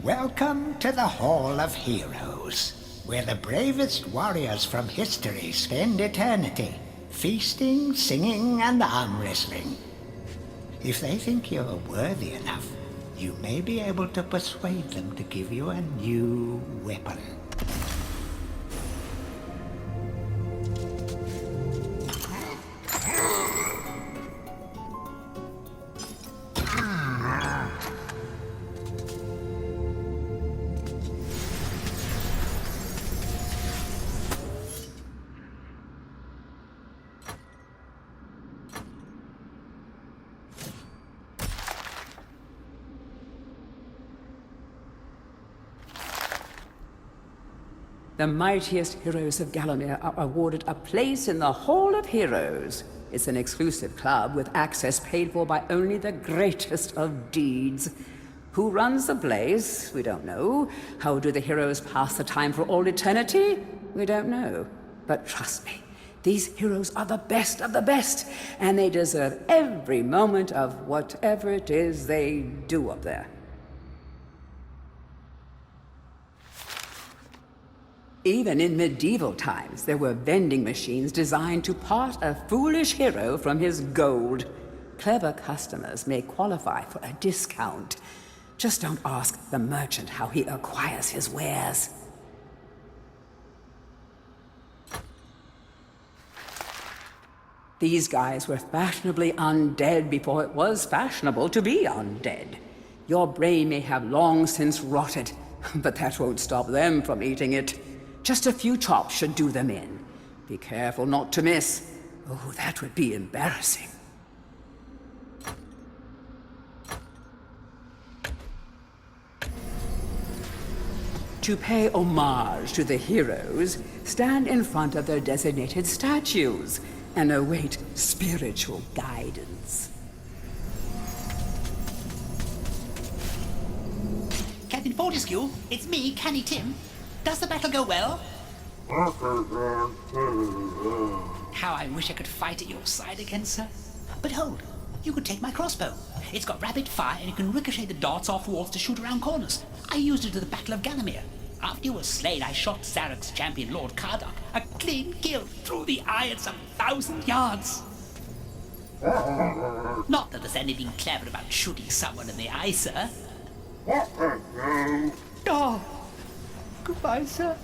Welcome to the Hall of Heroes, where the bravest warriors from history spend eternity, feasting, singing, and arm wrestling. If they think you're worthy enough, you may be able to persuade them to give you a new weapon. The mightiest heroes of Gallowmere are awarded a place in the Hall of Heroes. It's an exclusive club with access paid for by only the greatest of deeds. Who runs the place? We don't know. How do the heroes pass the time for all eternity? We don't know. But trust me, these heroes are the best of the best, and they deserve every moment of whatever it is they do up there. Even in medieval times, there were vending machines designed to part a foolish hero from his gold. Clever customers may qualify for a discount. Just don't ask the merchant how he acquires his wares. These guys were fashionably undead before it was fashionable to be undead. Your brain may have long since rotted, but that won't stop them from eating it. Just a few chops should do them in. Be careful not to miss. Oh, that would be embarrassing. To pay homage to the heroes, stand in front of their designated statues and await spiritual guidance. Captain Fortescue, it's me, Canny Tim. Does the battle go well? How I wish I could fight at your side again, sir. But hold, you could take my crossbow. It's got rapid fire and you can ricochet the darts off walls to shoot around corners. I used it at the Battle of Gallowmere. After you were slain, I shot Zarek's champion, Lord Kardok. A clean kill through the eye at some 1,000 yards. Not that there's anything clever about shooting someone in the eye, sir. Oh. Goodbye, sir.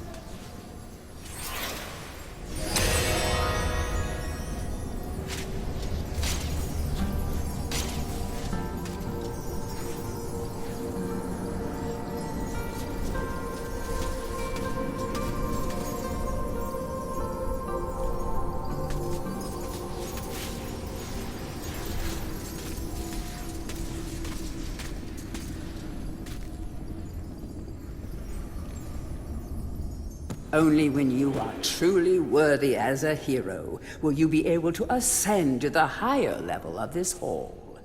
Only when you are truly worthy as a hero will you be able to ascend to the higher level of this hall.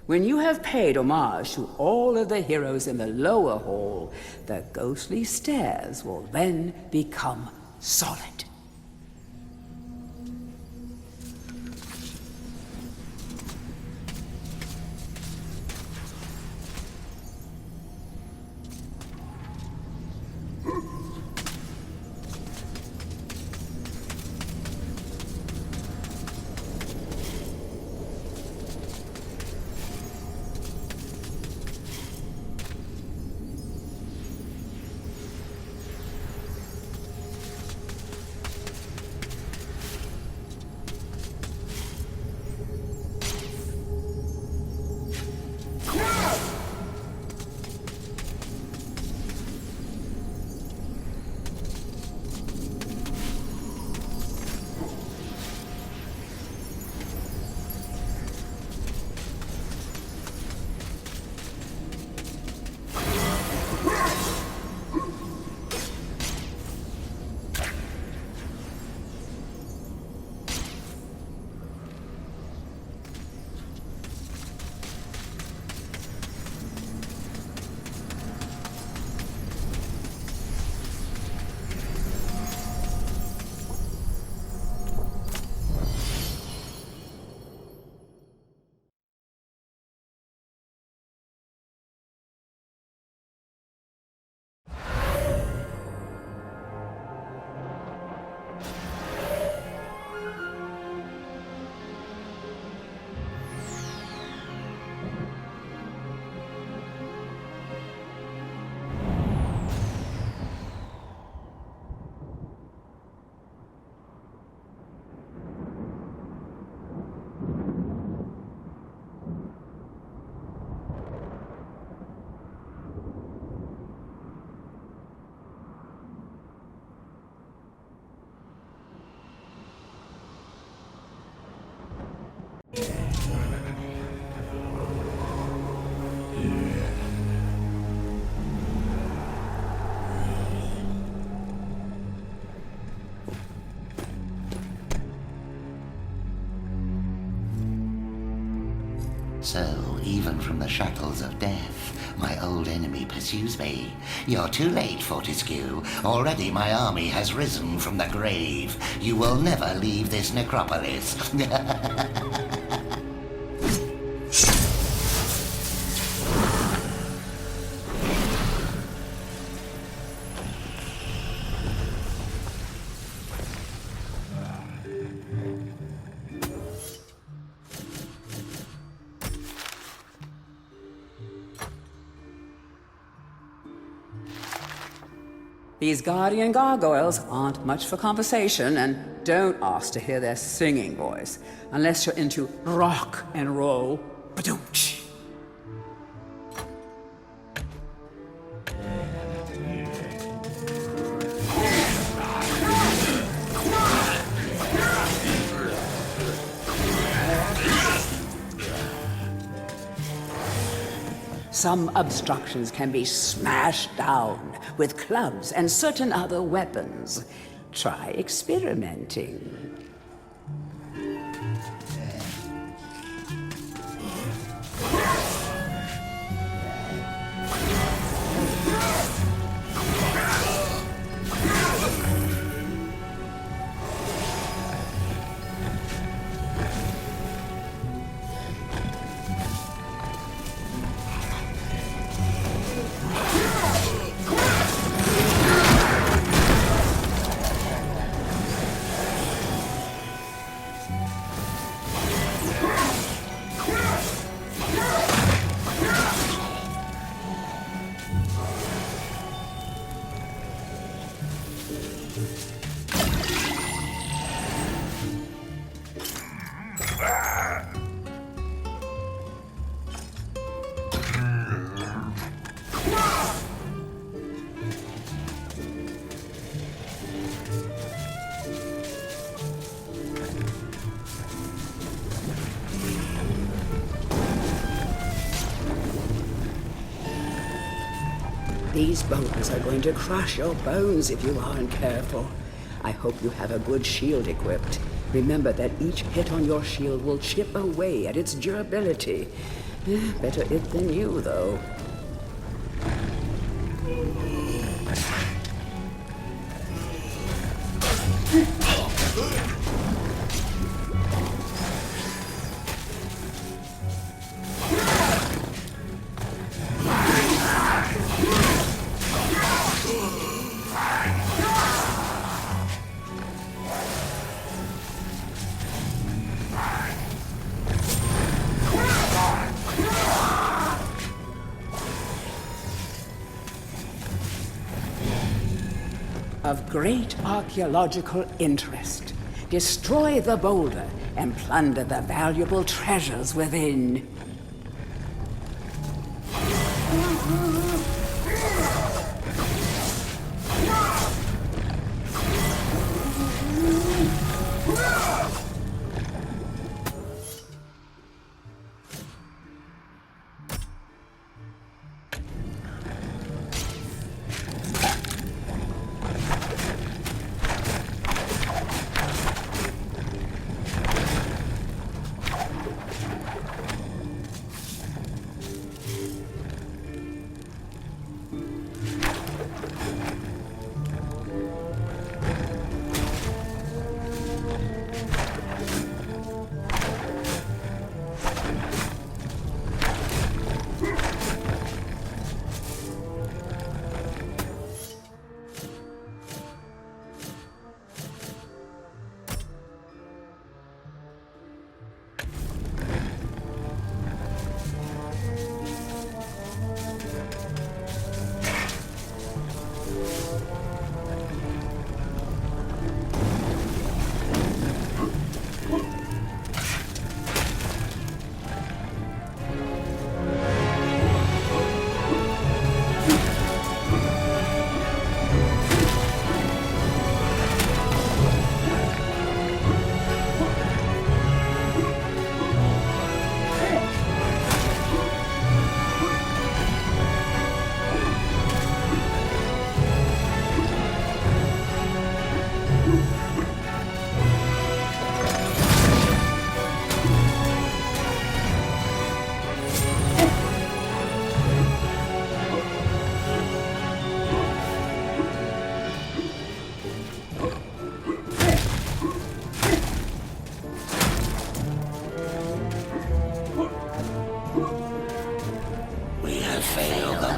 When you have paid homage to all of the heroes in the lower hall, the ghostly stairs will then become solid. So, even from the shackles of death, my old enemy pursues me. You're too late, Fortescue. Already my army has risen from the grave. You will never leave this necropolis. These guardian gargoyles aren't much for conversation, and don't ask to hear their singing voice, unless you're into rock and roll. Ba-doom-tsh. Some obstructions can be smashed down with clubs and certain other weapons. Try experimenting. These boulders are going to crush your bones if you aren't careful. I hope you have a good shield equipped. Remember that each hit on your shield will chip away at its durability. Better it than you, though. Of great archaeological interest. Destroy the boulder and plunder the valuable treasures within.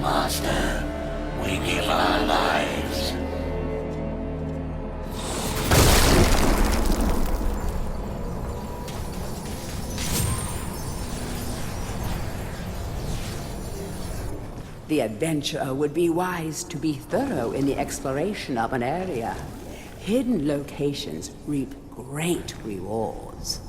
Master. We give our lives. The adventurer would be wise to be thorough in the exploration of an area. Hidden locations reap great rewards.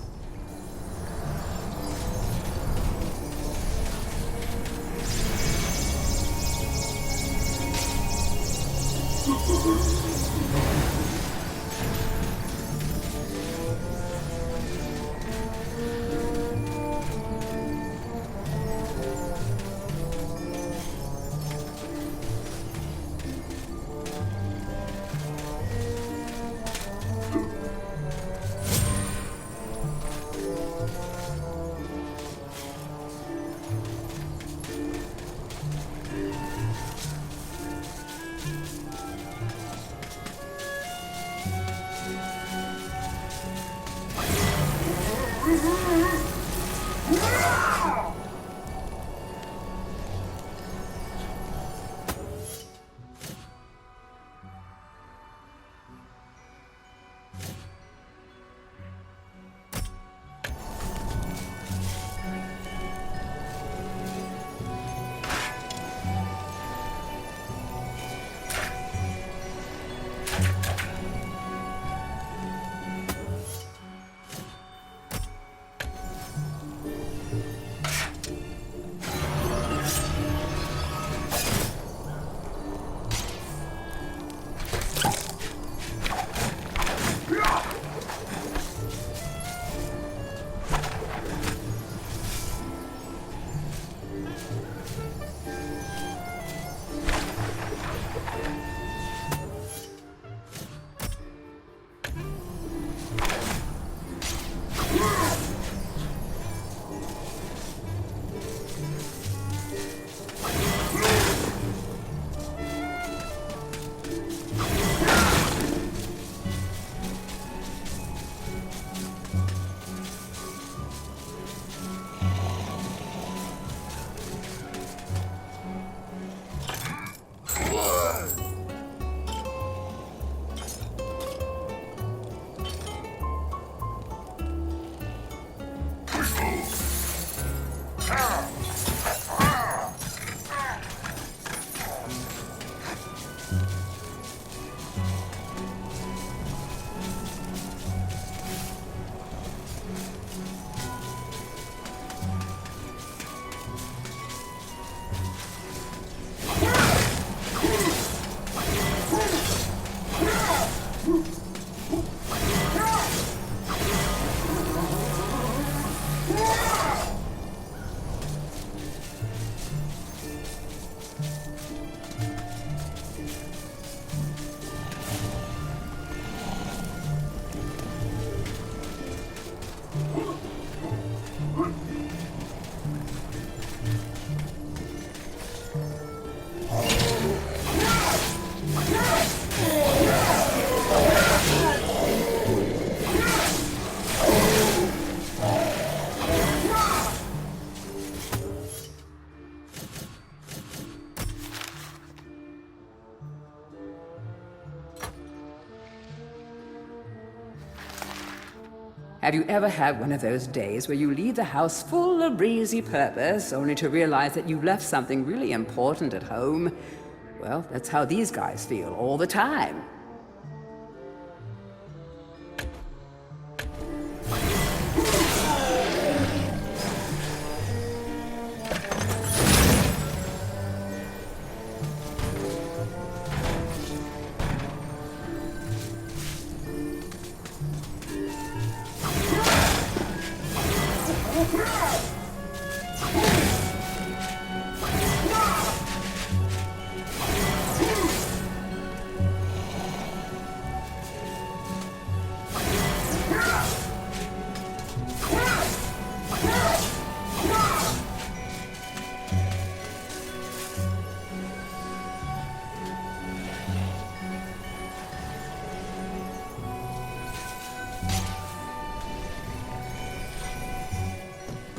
Have you ever had one of those days where you leave the house full of breezy purpose, only to realize that you left something really important at home? Well, that's how these guys feel all the time.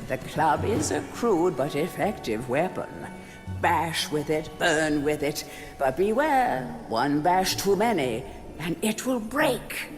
The club is a crude but effective weapon. Bash with it, burn with it, but beware, one bash too many, and it will break.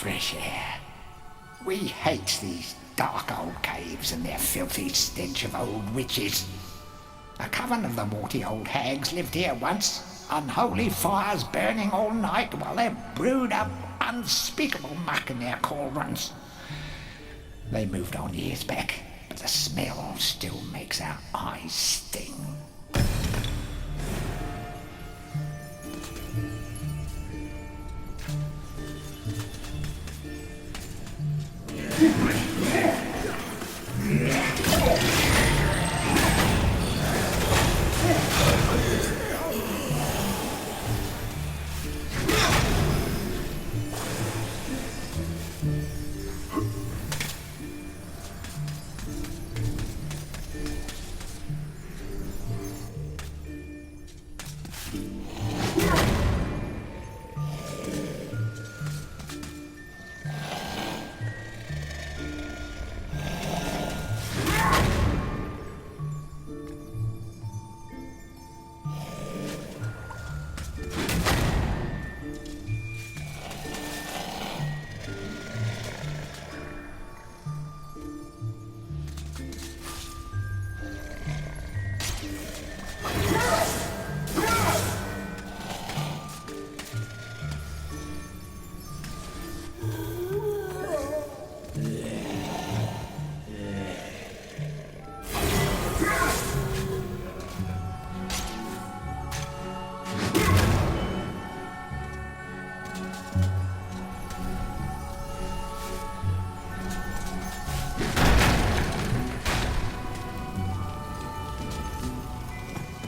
Fresh air. We hate these dark old caves and their filthy stench of old witches. A coven of the warty old hags lived here once, unholy fires burning all night while they brewed up unspeakable muck in their cauldrons. They moved on years back, but the smell still makes our eyes sting.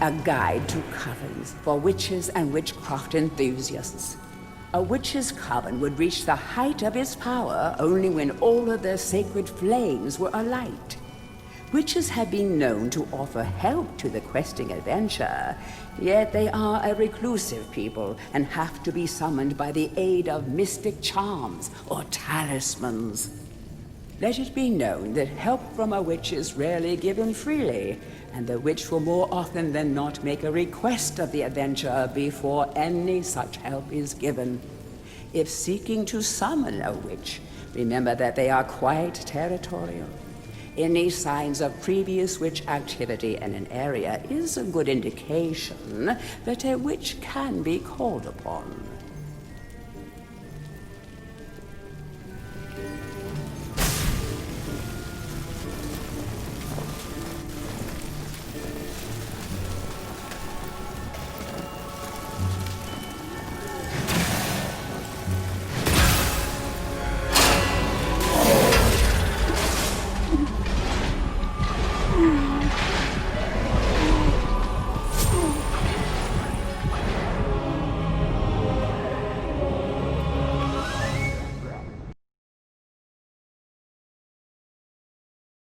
A guide to covens for witches and witchcraft enthusiasts. A witch's coven would reach the height of its power only when all of their sacred flames were alight. Witches have been known to offer help to the questing adventurer, yet they are a reclusive people and have to be summoned by the aid of mystic charms or talismans. Let it be known that help from a witch is rarely given freely, and the witch will more often than not make a request of the adventurer before any such help is given. If seeking to summon a witch, remember that they are quite territorial. Any signs of previous witch activity in an area is a good indication that a witch can be called upon.